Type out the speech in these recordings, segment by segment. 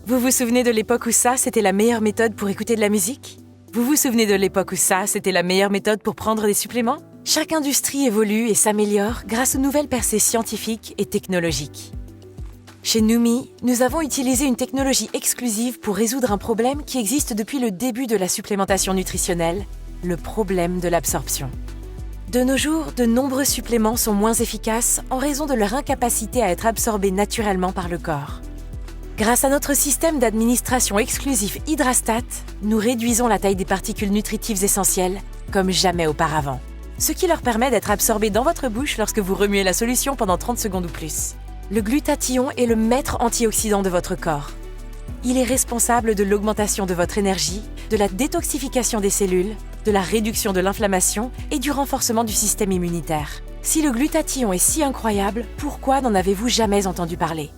Vous vous souvenez de l'époque où ça, c'était la meilleure méthode pour écouter de la musique? Vous vous souvenez de l'époque où ça, c'était la meilleure méthode pour prendre des suppléments? Chaque industrie évolue et s'améliore grâce aux nouvelles percées scientifiques et technologiques. Chez Noumi, nous avons utilisé une technologie exclusive pour résoudre un problème qui existe depuis le début de la supplémentation nutritionnelle, le problème de l'absorption. De nos jours, de nombreux suppléments sont moins efficaces en raison de leur incapacité à être absorbés naturellement par le corps. Grâce à notre système d'administration exclusif Hydrastat, nous réduisons la taille des particules nutritives essentielles comme jamais auparavant, ce qui leur permet d'être absorbés dans votre bouche lorsque vous remuez la solution pendant 30 secondes ou plus. Le glutathion est le maître antioxydant de votre corps. Il est responsable de l'augmentation de votre énergie, de la détoxification des cellules, de la réduction de l'inflammation et du renforcement du système immunitaire. Si le glutathion est si incroyable, pourquoi n'en avez-vous jamais entendu parler?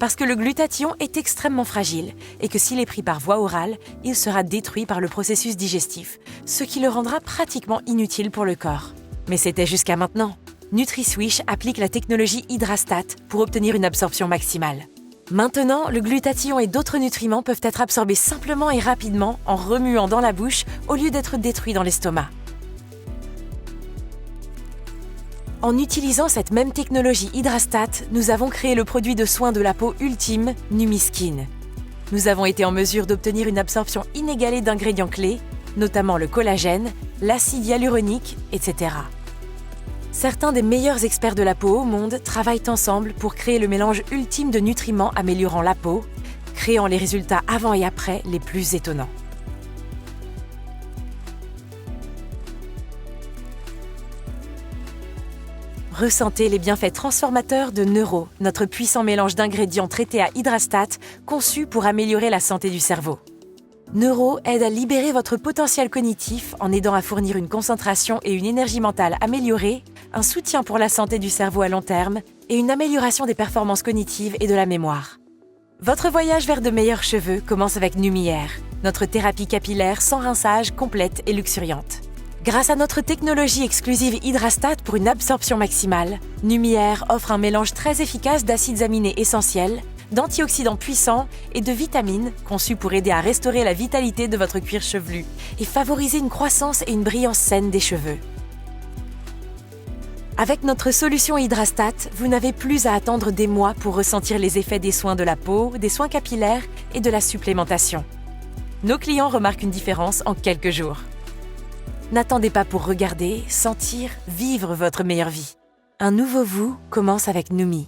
Parce que le glutathion est extrêmement fragile et que s'il est pris par voie orale, il sera détruit par le processus digestif, ce qui le rendra pratiquement inutile pour le corps. Mais c'était jusqu'à maintenant. NutriSwish applique la technologie Hydrastat pour obtenir une absorption maximale. Maintenant, le glutathion et d'autres nutriments peuvent être absorbés simplement et rapidement en remuant dans la bouche au lieu d'être détruits dans l'estomac. En utilisant cette même technologie Hydrastat, nous avons créé le produit de soin de la peau ultime, NumiSkin. Nous avons été en mesure d'obtenir une absorption inégalée d'ingrédients clés, notamment le collagène, l'acide hyaluronique, etc. Certains des meilleurs experts de la peau au monde travaillent ensemble pour créer le mélange ultime de nutriments améliorant la peau, créant les résultats avant et après les plus étonnants. Ressentez les bienfaits transformateurs de Neuro, notre puissant mélange d'ingrédients traités à Hydrastat, conçu pour améliorer la santé du cerveau. Neuro aide à libérer votre potentiel cognitif en aidant à fournir une concentration et une énergie mentale améliorée, un soutien pour la santé du cerveau à long terme et une amélioration des performances cognitives et de la mémoire. Votre voyage vers de meilleurs cheveux commence avec Numière, notre thérapie capillaire sans rinçage, complète et luxuriante. Grâce à notre technologie exclusive Hydrastat pour une absorption maximale, Numière offre un mélange très efficace d'acides aminés essentiels, d'antioxydants puissants et de vitamines conçus pour aider à restaurer la vitalité de votre cuir chevelu et favoriser une croissance et une brillance saine des cheveux. Avec notre solution Hydrastat, vous n'avez plus à attendre des mois pour ressentir les effets des soins de la peau, des soins capillaires et de la supplémentation. Nos clients remarquent une différence en quelques jours. N'attendez pas pour regarder, sentir, vivre votre meilleure vie. Un nouveau vous commence avec Noumi.